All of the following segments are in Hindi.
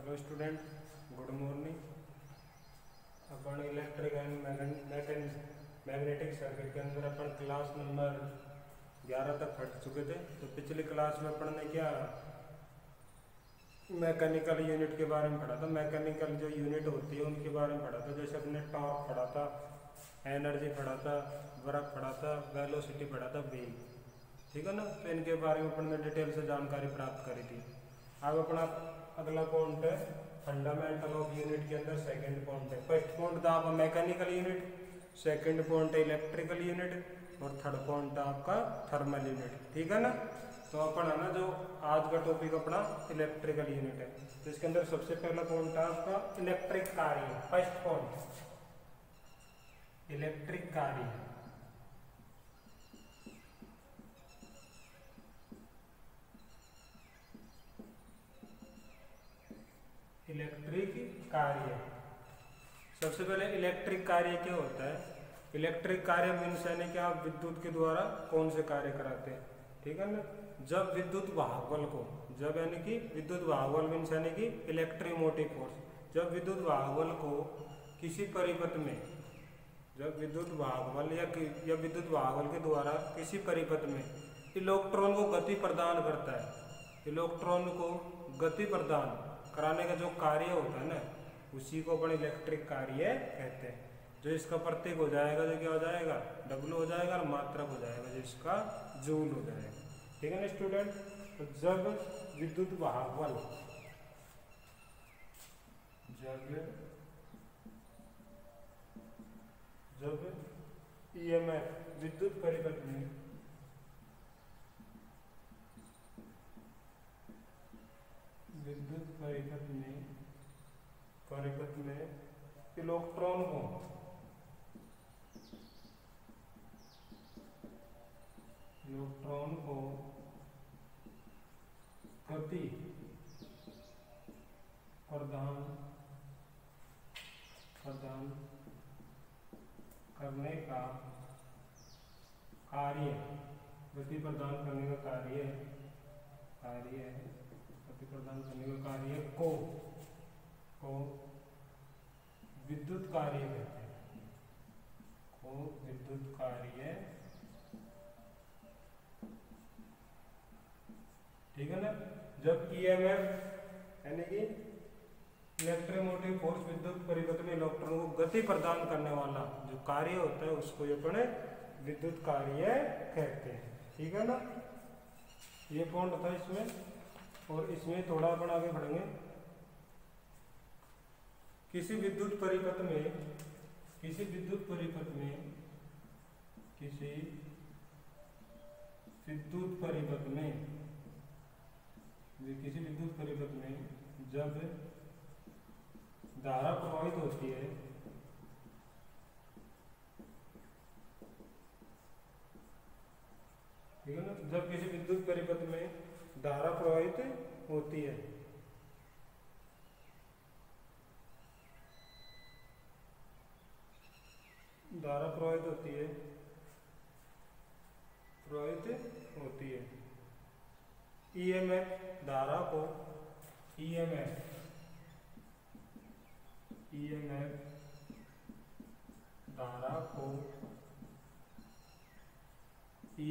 Hello student, good morning. Upon electric and magnetic circuit के अंदर अपन क्लास नंबर 11 तक पढ़ चुके थे। तो पिछली क्लास में अपन ने क्या मैकेनिकल यूनिट के बारे में पढ़ा था। मैकेनिकल जो यूनिट होती है उनके बारे में पढ़ा था। जैसे अपने टॉर्क पढ़ा था, एनर्जी पढ़ा था, वर्क पढ़ा था, वेलोसिटी पढ़ा था, वेग, ठीक है ना। तो इनके बारे में अपन ने डिटेल से जानकारी प्राप्त करी थी। अब अपना अगला पॉइंट है फंडामेंटल ऑफ यूनिट के अंदर सेकंड पॉइंट है। फर्स्ट पॉइंट था आपका मैकेनिकल यूनिट, सेकंड पॉइंट है इलेक्ट्रिकल यूनिट और थर्ड पॉइंट है आपका थर्मल यूनिट, ठीक है ना। तो अपन है ना जो आज का टॉपिक अपना इलेक्ट्रिकल यूनिट है। तो इसके अंदर सबसे पहला पॉइंट है आपका इलेक्ट्रिक कार्य। फर्स्ट पॉइंट इलेक्ट्रिक कार्य। इलेक्ट्रिक कार्य, सबसे पहले इलेक्ट्रिक कार्य क्या होता है। इलेक्ट्रिक कार्य मीन्स यानी कि आप विद्युत के द्वारा कौन से कार्य कराते हैं, ठीक है ना। जब विद्युत वाहक बल को, जब यानी कि विद्युत वाहक बल मीन्स यानी कि इलेक्ट्रोमोटिव फोर्स, जब विद्युत वाहक बल को किसी परिपथ में, जब विद्युत वाहक बल या विद्युत वाहक बल के द्वारा किसी परिपथ में इलेक्ट्रॉन को गति प्रदान करता है। इलेक्ट्रॉन को गति प्रदान कराने का जो कार्य होता है ना, उसी को अपन इलेक्ट्रिक कार्य कहते हैं। जो इसका प्रतीक हो जाएगा, जो क्या हो जाएगा, डब्ल्यू हो जाएगा, और मात्रक हो जाएगा जो इसका जूल हो जाएगा, ठीक है ना स्टूडेंट। तो जब विद्युत वाहक बल, जब ईएमएफ विद्युत परिपथ में इलेक्ट्रॉन को गति प्रदान करने का कार्य, गति प्रदान करने का कार्य गति प्रदान करने का कार्य को विद्युत कार्य कहते हैं। को विद्युत कार्य, ठीक है ना। जब ईएमएफ यानी कि इलेक्ट्रोमोटिव फोर्स विद्युत परिपथ में इलेक्ट्रॉन को गति प्रदान करने वाला जो कार्य होता है उसको अपने विद्युत कार्य कहते हैं, ठीक है ना। ये पॉइंट था इसमें। और इसमें थोड़ा अपन आगे बढ़ेंगे। किसी विद्युत परिपथ में जब धारा प्रवाहित होती है, ठीक है ना। जब किसी विद्युत परिपथ में धारा प्रवाहित होती है, धारा प्रवाहित होती है, ईएमएफ धारा को,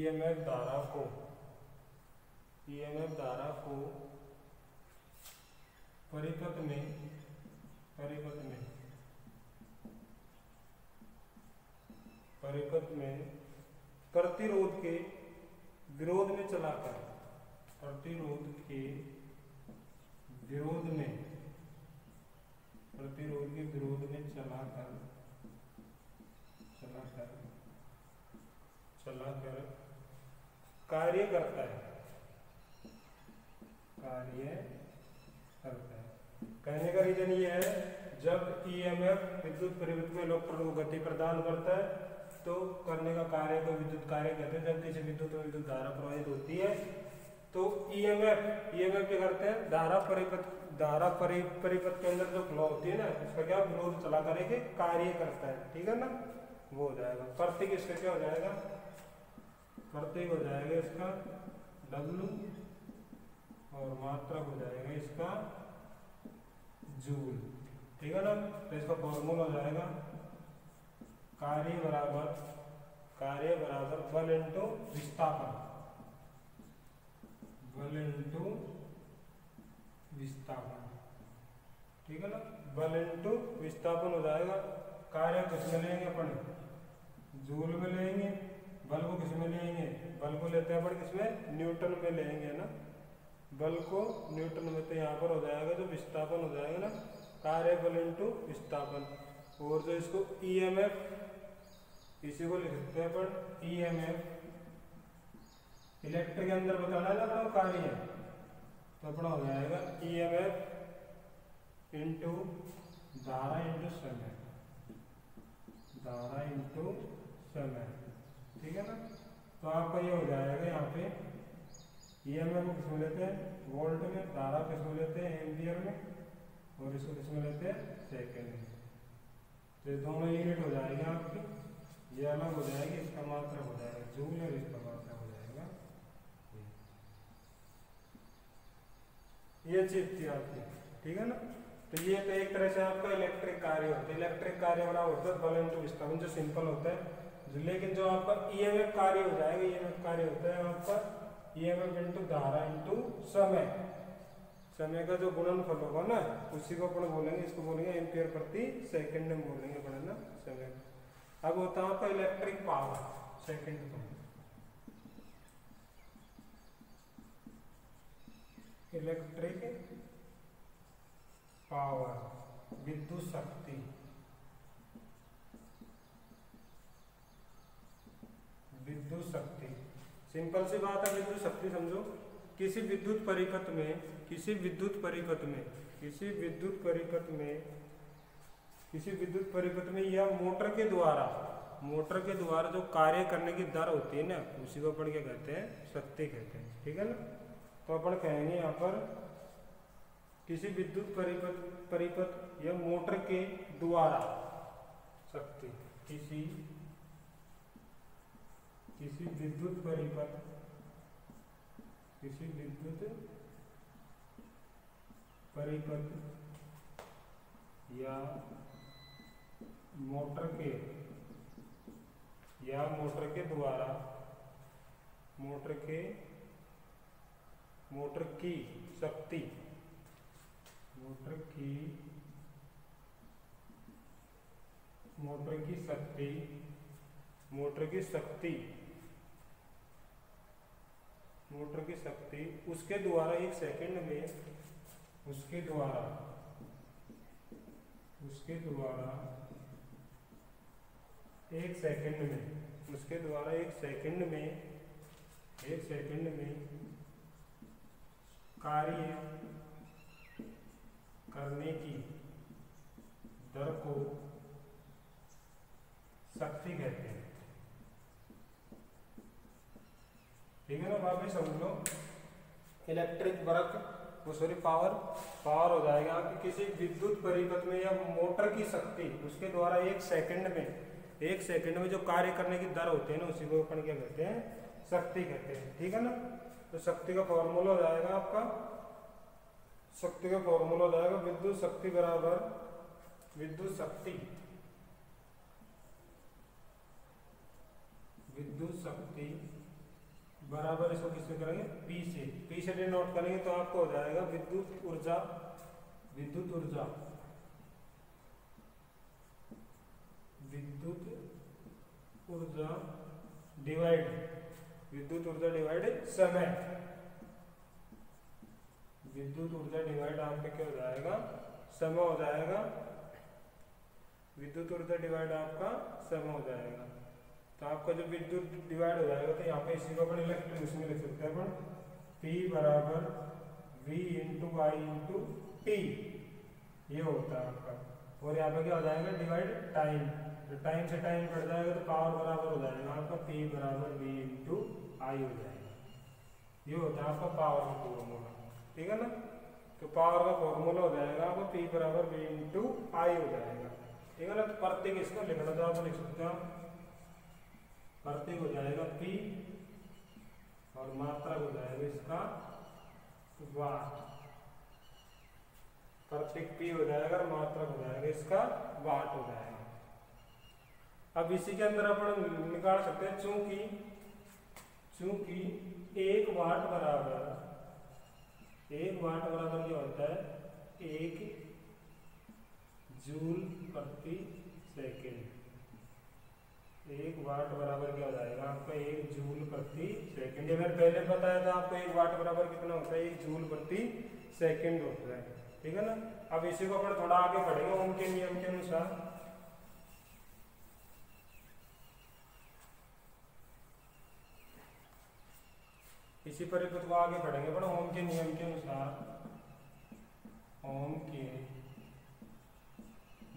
ईएमएफ धारा को परिपथ में प्रतिरोध के विरोध में चलाकर, चलाकर कार्य करता है। कहने का रीजन ये है, जब ईएमएफ विद्युत परिपथ में इलेक्ट्रॉन को गति प्रदान करता है तो करने का कार्य को विद्युत कार्य कहते हैं। जब किसी विद्युत में विद्युत धारा प्रवाहित होती है तो ईएमएफ क्या करते हैं, धारा परिपथ के अंदर जो फ्लो होती है ना, उसका क्या विरोध चला करके कार्य करता है, ठीक है ना। वो हो जाएगा प्रतीक, इसका क्या हो जाएगा, प्रतीक हो जाएगा इसका W और मात्रक हो जाएगा इसका जूल। ठीक है ना। तो इसका फॉर्मूला हो जाएगा कार्य बराबर बल इंटू विस्थापन, बल इंटू विस्थापन। ठीक है ना। बल इंटू विस्थापन हो जाएगा। कार्य किसमें लेंगे अपन, जूल में लेंगे। बल को किसमें लेंगे, बल को लेते हैं अपन किसमें, न्यूटन में लेंगे ना। बल को न्यूटन में, तो यहाँ पर हो जाएगा जो विस्थापन हो जाएगा ना, कार्य बल इंटू विस्थापन। और जो इसको EMF, इसी को लिख सकते हैं अपन EMF, इलेक्ट्रिक के अंदर बताना है ना अपना कार्य है, तो अपना हो जाएगा EMF इंटू धारा इंटू समय, धारा इंटू समय। ठीक है ना। तो आपका ये हो जाएगा यहाँ पे EMF को किसमें लेते हैं, वोल्ट में, धारा किसमें लेते हैं, एम्पियर में, और इसको किसमें लेते हैं, सेकेंड में। तो ये दोनों यूनिट हो जाएगी आपकी, ये अलग हो जाएगी, इसका मात्रा हो जाएगा जूल और इसका मात्रा हो जाएगा। ये चीज थी आपकी। ठीक है ना। तो ये तो एक तरह से आपका इलेक्ट्रिक कार्य होता है। इलेक्ट्रिक कार्य बड़ा होता है बल इंटू विस्थापन, जो सिंपल होता है। लेकिन जो आपका EMF कार्य हो जाएगा, EMF कार्य होता है आपका EMF इंटू धारा इंटू समय। समय का जो गुणनफल होगा ना, उसी को अपन बोलेंगे, इसको बोलेंगे एम्पियर प्रति सेकंड में बोलेंगे अपन ना, समय। अब होता है आपका इलेक्ट्रिक पावर, सेकंड को इलेक्ट्रिक पावर, विद्युत शक्ति, विद्युत शक्ति। सिंपल सी बात है, विद्युत शक्ति समझो, किसी विद्युत परिपथ में, किसी विद्युत परिपथ में या मोटर के द्वारा जो कार्य करने की दर होती है ना, उसी को अपन क्या कहते हैं, शक्ति कहते हैं। ठीक है ना। तो अपन कहेंगे यहाँ पर किसी विद्युत परिपथ या मोटर के द्वारा शक्ति, किसी विद्युत परिपथ या मोटर के द्वारा मोटर की शक्ति, उसके द्वारा एक सेकंड में, उसके द्वारा एक सेकंड में कार्य करने की दर को शक्ति कहते हैं। ठीक है ना। वापस समझ लो, इलेक्ट्रिक वर्क पावर हो जाएगा कि किसी विद्युत परिपथ में या मोटर की शक्ति, उसके द्वारा एक सेकंड में जो कार्य करने की दर होती है ना, उसी को अपन क्या कहते हैं, शक्ति कहते हैं। ठीक है ना। तो शक्ति का फॉर्मूला हो जाएगा आपका, विद्युत शक्ति बराबर बराबर इसको किससे करेंगे, P से डिनोट करेंगे, तो आपको हो जाएगा विद्युत ऊर्जा डिवाइड समय। विद्युत ऊर्जा डिवाइड आपका क्या हो जाएगा, समय हो जाएगा। विद्युत ऊर्जा डिवाइड आपका समय हो जाएगा। तो आपका जो विद्युत डिवाइड हो जाएगा, तो यहाँ पे इसी को अपन इलेक्ट्रिक उसमें लिख सकते हैं अपन, P बराबर V इंटू आई इंटू टी, ये होता है आपका। और यहाँ पे क्या हो जाएगा, डिवाइड टाइम, तो टाइम से टाइम कट जाएगा, तो पावर बराबर हो जाएगा आपका P बराबर V इंटू आई हो जाएगा। ये होता है आपका पावर का फॉर्मूला। ठीक है ना। तो पावर का फॉर्मूला हो जाएगा आपका P बराबर V इंटू आई हो जाएगा। ठीक है ना। तो प्रत्येक इसको लिखना तो आप लिख सकते हो, प्रत्येक हो जाएगा P और मात्रा हो जाएगा इसका वाट। प्रतीक P हो जाएगा और मात्रक हो जाएगा इसका वाट हो जाएगा। अब इसी के अंदर अपन निकाल सकते हैं चूंकि 1 वाट बराबर क्या होता है 1 जूल प्रति सेकेंड। 1 वाट बराबर क्या हो जाएगा आपका 1 जूल प्रति सेकेंड। ये मैंने पहले बताया था आपको 1 वाट बराबर कितना होता है 1 जूल प्रति सेकेंड होता है, ठीक है ना। अब इसी को अपन थोड़ा आगे बढ़ेंगे ओम के नियम के अनुसार। इसी परिपथ को आगे बढ़ेंगे अपन ओम के नियम के अनुसार। ओम के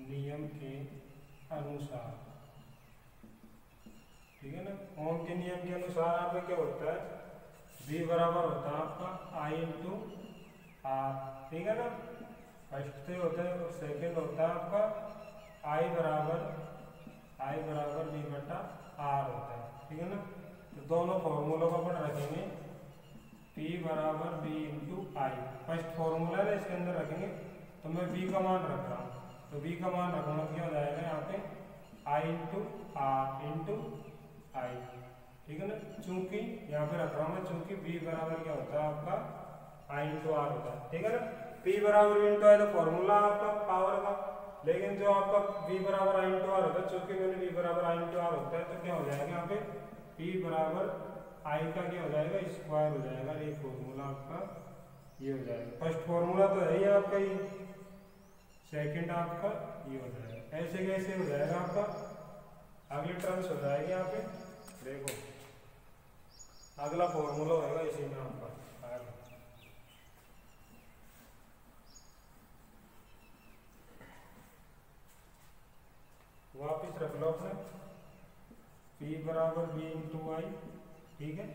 नियम के अनुसार, ठीक है ना। ओम के नियम के अनुसार आपका क्या होता है V बराबर होता है आपका I इंटू आर, ठीक है ना। फर्स्ट से होता है और सेकेंड होता है आपका I बराबर V बटा आर होता है, ठीक है ना। तो दोनों फॉर्मूलों को अपन रखेंगे P बराबर V इंटू आई। फर्स्ट फॉर्मूला है इसके अंदर रखेंगे तो मैं V का मान रख रहा हूँ, तो V का मान रखना क्या हो जाएगा यहाँ पे I इंटू आर इंटू आई, ठीक है ना। चूंकि यहाँ पे रख रहा हूँ मैं चूंकि V बराबर क्या होता है आपका I इंटू आर होता है, ठीक है ना। P बराबर V इंटू आई तो फॉर्मूला आपका पावर का, लेकिन जो आपका V बराबर I इंटू आर होता है चूंकि मैंने V बराबर I इंटू आर होता है तो क्या हो जाएगा यहाँ पे P बराबर I का क्या हो जाएगा स्क्वायर हो जाएगा। ये फॉर्मूला आपका ये हो जाएगा। फर्स्ट फॉर्मूला तो है ही आपका ये, सेकंड आपका ये हो जाएगा। ऐसे कैसे हो जाएगा आपका अगली टर्म्स हो जाएगी यहाँ पे देखो अगला फॉर्मूला होगा इसी में आपका आगे। वापिस रख लो अपने P बराबर V इंटू आई, ठीक है।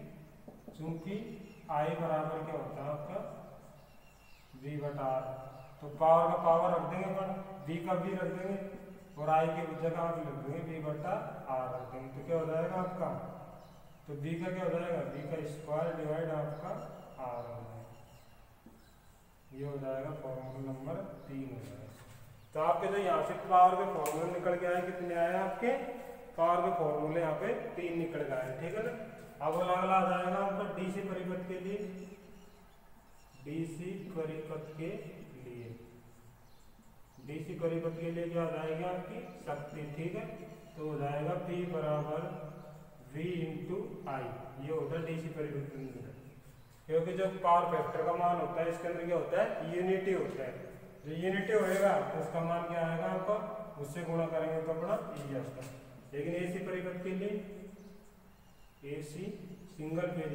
चूंकि I बराबर क्या होता है आपका V बटा आर, तो पावर का पावर रख देंगे अपन V का V रख देंगे और I की जगह आप लिख देंगे V बटा आर रख देंगे। तो क्या हो जाएगा आपका तो V का क्या हो जाएगा V का स्क्वायर डिवाइड आपका आर हो जाएगा। ये हो जाएगा फॉर्मूला नंबर 3 हो जाएगा। तो आपके जो यहाँ से पावर के फॉर्मूले निकल के आए कितने आए आपके पावर के फॉर्मूले यहाँ पे 3 निकल गए हैं, ठीक है ना। अब अगला आ जाएगा आपका डीसी परिपथ के लिए। डीसी परिपथ के लिए क्या आ जाएगी आपकी शक्ति, ठीक है। तो हो जाएगा P बराबर V इंटू आई। ये होता है डीसी परिपथ के अंदर, क्योंकि जो पावर फैक्टर का मान होता है इसके अंदर क्या होता है यूनिटी होता है। जो यूनिटी होएगा तो उसका मान क्या आएगा आपका उससे गुणा करेंगे तो अपना ई आता है। लेकिन एसी परिपथ के लिए AC single phase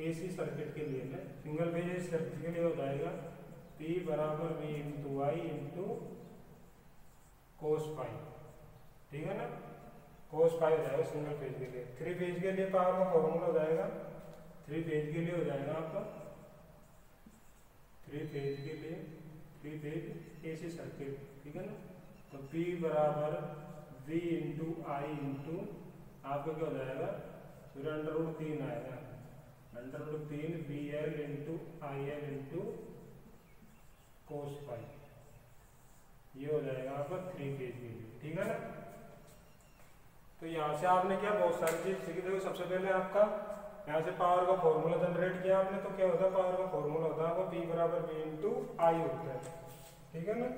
AC circuit के लिए है सिंगल फेज एसी सर्किट के लिए हो जाएगा P बराबर V इंटू आई इंटू कोस फाई, ठीक है ना। कोस फाई हो जाएगा सिंगल फेज के लिए। 3 फेज के लिए पावर का फॉर्मूला हो जाएगा 3 फेज के लिए हो जाएगा आपका 3 फेज एसी सर्किट, ठीक है ना। तो P बराबर V इंटू आई इंटू आपका क्या हो जाएगा फिर √3 आएगा √3 VL into IL into cos phi. ये हो जाएगा आपका 3 फेज के लिए, ठीक है ना। तो यहाँ से आपने क्या बहुत सारी चीज सीखी। देखो सबसे पहले आपका यहाँ से पावर का फॉर्मूला जनरेट किया आपने तो क्या होता है पावर का फॉर्मूला होता है वो P बराबर V इंटू आई होता है, ठीक है ना।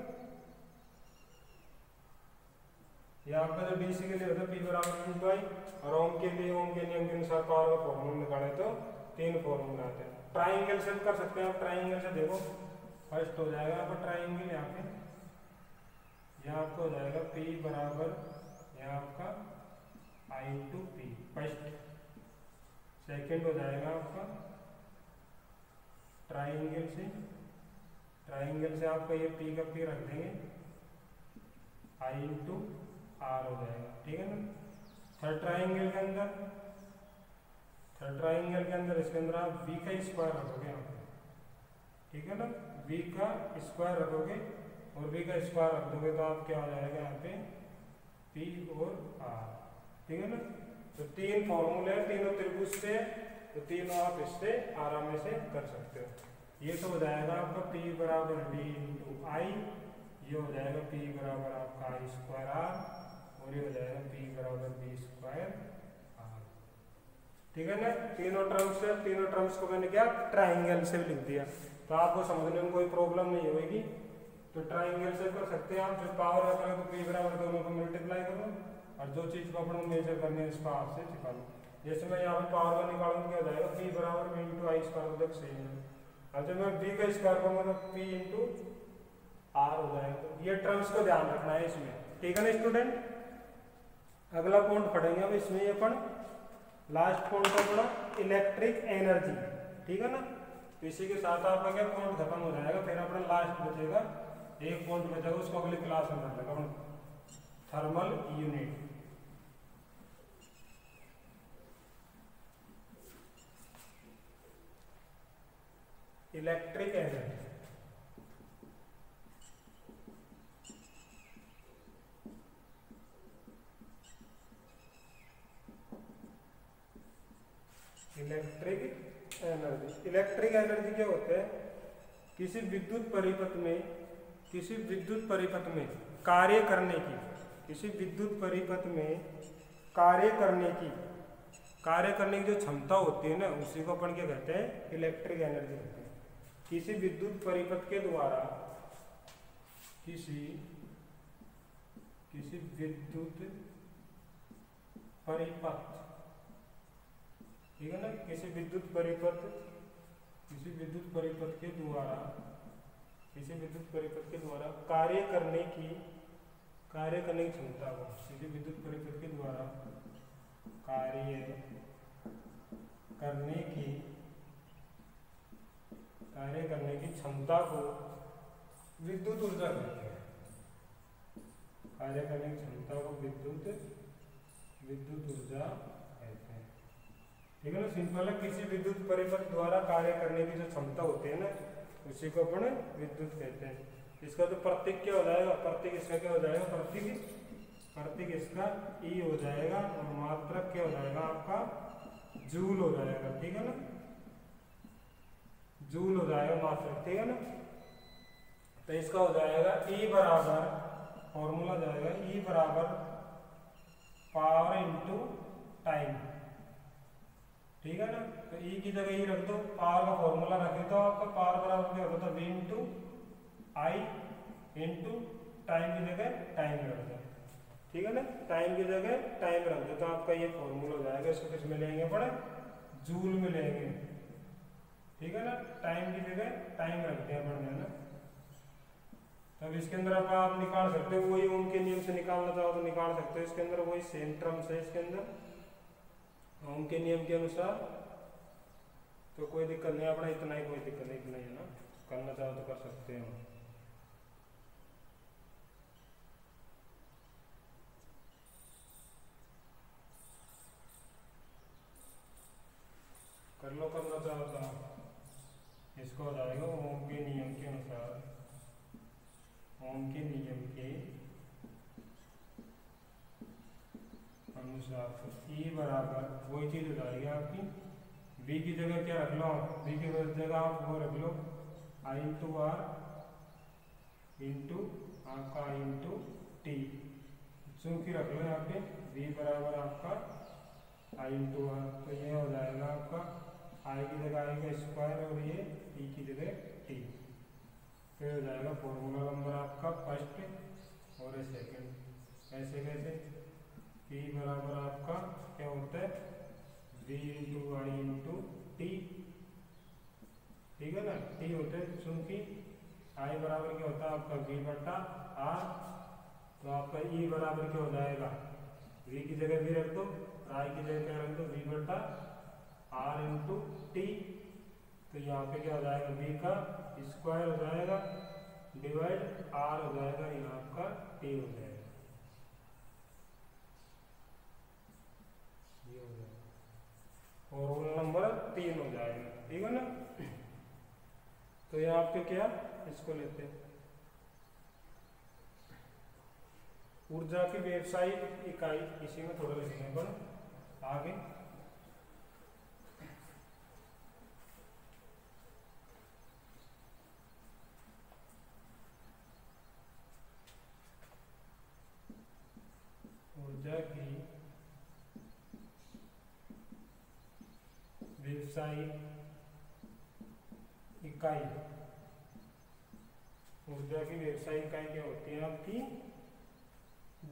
ये आपका जो डीसी के लिए होता है P बराबर V इंटू आई। और ओम के नियम के अनुसार पावर का फॉर्मूला निकाले तो 3 फॉर्मूला आते हैं। ट्राइंगल से कर सकते हैं आप। ट्राइंगल से देखो फर्स्ट हो जाएगा आपका ट्राइंगल यहाँ पे यहाँ आपको हो जाएगा P बराबर यहाँ आपका I into P first. Second हो जाएगा आपका ट्राइंगल से आपका ये P का P रख देंगे I इंटू आर हो जाएगा, ठीक है ना। थर्ड ट्राइंगल के अंदर इसके अंदर आप V का स्क्वायर रखोगे यहाँ पे, ठीक है ना। V का स्क्वायर रखोगे और V का स्क्वायर रख दोगे तो आप क्या हो जाएगा यहाँ पे P और R, ठीक है ना। तो 3 फॉर्मूले तीनों त्रिभुज से तो तीनों आप इससे आराम से कर सकते हो। ये तो हो जाएगा आपका P बराबर V इंटू आई, ये हो जाएगा P बराबर आपका आई स्क्वायर आर, और ये हो जाएगा P बराबर V स्क्वायर आर। ठीक है ना। तीनों टर्म्स को मैंने क्या ट्राइंगल से लिख दिया, तो आपको समझने में कोई प्रॉब्लम नहीं होगी। तो ट्राइंगल से कर सकते हैं आप, जो पावर आता है तो P बराबर दोनों को मल्टीप्लाई करो, और जो चीज को अपन मेजर करने है इसका आपसे निकालो। जैसे मैं यहाँ पे पावर का निकालूंगा क्या हो जाएगा, P बराबर V इंटू आई स्क्वायर तक सेम है। अब जब मैं V का स्क्वायर करूंगा तो P इंटू आर हो जाएगा। ये टर्म्स को ध्यान रखना है इसमें, ठीक है ना स्टूडेंट। अगला पॉइंट पढ़ेंगे अब इसमें अपन, लास्ट पॉइंट को पढ़ा इलेक्ट्रिक एनर्जी, ठीक है ना। तो इसी के साथ आपका क्या पॉइंट खत्म हो जाएगा, फिर अपना लास्ट बचेगा एक पॉइंट बचेगा, उसको अगली क्लास में कर लेगा अपन, thermal unit. Electric energy, electric energy क्या होता है, किसी विद्युत परिपथ में कार्य करने की, किसी विद्युत परिपथ में कार्य करने की जो क्षमता होती है ना, उसी को अपन क्या कहते हैं, इलेक्ट्रिक एनर्जी कहते हैं। किसी विद्युत परिपथ के द्वारा, किसी विद्युत परिपथ, ठीक है ना, किसी विद्युत परिपथ के द्वारा कार्य करने की क्षमता को, किसी विद्युत परिपथ के द्वारा कार्य करने की क्षमता को विद्युत ऊर्जा कहते हैं। कार्य करने की क्षमता को विद्युत ऊर्जा कहते हैं, ठीक है ना। सिंपल है, किसी विद्युत परिपथ द्वारा कार्य करने की जो क्षमता होती है ना, उसी को अपन विद्युत कहते हैं। इसका तो प्रतीक क्या हो जाएगा, प्रतीक इसका क्या हो जाएगा, प्रतीक इसका ई हो जाएगा, और मात्रक क्या हो जाएगा आपका जूल हो जाएगा, ठीक है ना, जूल हो जाएगा मात्रक, ठीक है ना। तो इसका हो जाएगा ई बराबर, फॉर्मूला जाएगा ई बराबर पावर इंटू टाइम, ठीक है ना। तो ई की जगह ई रख दो, पावर का फॉर्मूला रखे तो आपका पावर बराबर क्या होता है, V इंटू आई इंटू टाइम की जगह टाइम रख दो, ठीक है ना। टाइम की जगह टाइम रख दो, तो आपका ये फॉर्मूला हो जाएगा। इसको किस में लेंगे पड़े, जूल में लेंगे, ठीक है ना। टाइम की जगह टाइम रख दिया पड़ने ना। तब इसके अंदर आप निकाल सकते हो, वही ओम के नियम से निकालना चाहो तो निकाल सकते हो। इसके अंदर वही सेम टर्म्स है इसके अंदर ओम के नियम के अनुसार, तो कोई दिक्कत नहीं, अपना इतना ही, कोई दिक्कत नहीं है ना, करना चाहो तो कर सकते हो। कर लो, करना चाहो तो। इसको हो जाएगा ओम के नियम के अनुसार, ओम के नियम के अनुसार ई बराबर वही चीज हो जाएगी आपकी, V की जगह क्या रख लो, V की जगह आप वो रख लो आई इंटू आर इंटू आपका आई इंटू टी, चूंकि रख लो यहाँ पे V बराबर आपका आई इंटू आर, तो ये हो जाएगा आपका आई की जगह आई का स्क्वायर और ये टी की जगह टी। फिर हो जाएगा फॉर्मूला नंबर आपका फर्स्ट और सेकंड। ऐसे कैसे, P बराबर आपका क्या होता है, V इंटू आई इंटू टी, ठीक है ना। टी होता है, चूंकि आई बराबर क्या होता है आपका V बटा आर, तो आपका E बराबर क्या हो जाएगा, V की जगह V रख दो, आई की जगह क्या रख दो, V बटा आर इंटू टी। तो यहाँ पे क्या हो जाएगा, V का स्क्वायर हो जाएगा डिवाइड आर हो जाएगा, यहाँ आपका टी हो जाएगा, ये हो जाएगा। और रोल नंबर 3 हो जाएगा, ठीक है ना। तो यहाँ पे क्या, इसको लेते हैं ऊर्जा की व्यावसायिक इकाई, इसी में थोड़ा लिखेंगे अपन आगे। व्यावसायिक इकाई, ऊर्जा की व्यावसायिक इकाई क्या होती है आपकी,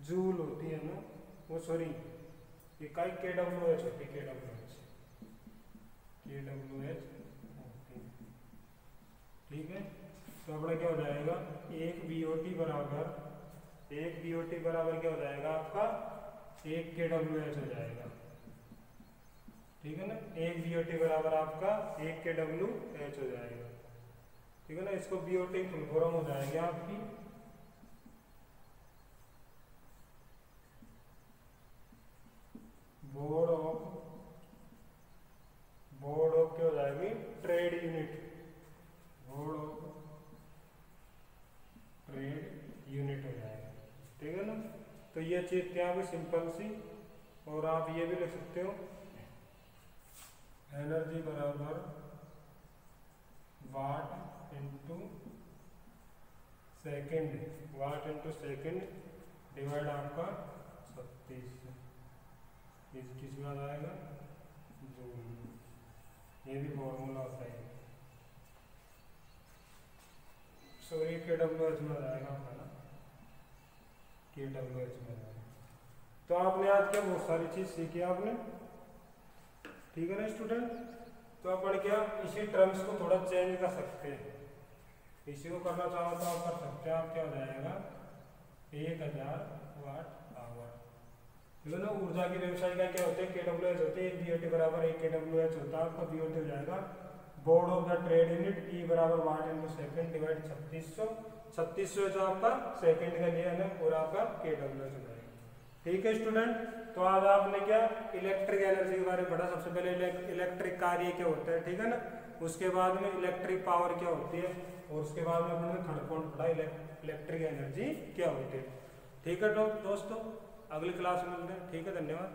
जूल होती है ना, वो सॉरी इकाई KWH होती है, KWH होती है। ठीक है, तो अपना क्या हो जाएगा, एक BOT बराबर क्या हो जाएगा आपका, एक KWH हो जाएगा। ठीक है ना, एक BOT बराबर आपका एक KWH हो जाएगा। ठीक है ना, इसको BOT फुल फॉर्म हो जाएगी आपकी बोर्ड ऑफ क्या हो जाएगी, trade unit, board of trade unit हो जाएगा। ठीक है ना, तो ये चीज क्या है सिंपल सी। और आप ये भी लिख सकते हो, एनर्जी बराबर वाट इंटू सेकेंड डिवाइड आपका 36 किस में आ जाएगा, जूल। ये भी फॉर्मूला होता है, सॉरी KWH में आ जाएगा आपका ना, KWH में आ जाएगा। तो आपने आज क्या बहुत सारी चीज सीखी आपने। ठीक है ना स्टूडेंट, तो अपन क्या इसी टर्म्स को थोड़ा चेंज कर सकते हैं, इसी को करना चाहो तो आप कर सकते हैं। आप क्या हो जाएगा 1000 वाट आवर। ठीक है ना, ऊर्जा की व्यवसाय का क्या होते हैं, KWH होते हैं, एक BOT बराबर एक KWH होता है, आपका BOT हो जाएगा board of the trade unit, E बराबर वाट इंटू सेकेंड डिवाइड 3600 जो आपका सेकेंड का लिया है ना, पूरा आपका KWH हो जाएगा। ठीक है स्टूडेंट, तो आज आपने क्या इलेक्ट्रिक एनर्जी के बारे में पढ़ा। सबसे पहले इलेक्ट्रिक कार्य क्या होता है, ठीक है ना, उसके बाद में इलेक्ट्रिक पावर क्या होती है, और उसके बाद में अपने थर्ड पॉइंट पढ़ा इलेक्ट्रिक एनर्जी क्या होती है। ठीक है दोस्तों, अगली क्लास में मिलते हैं। ठीक है, धन्यवाद।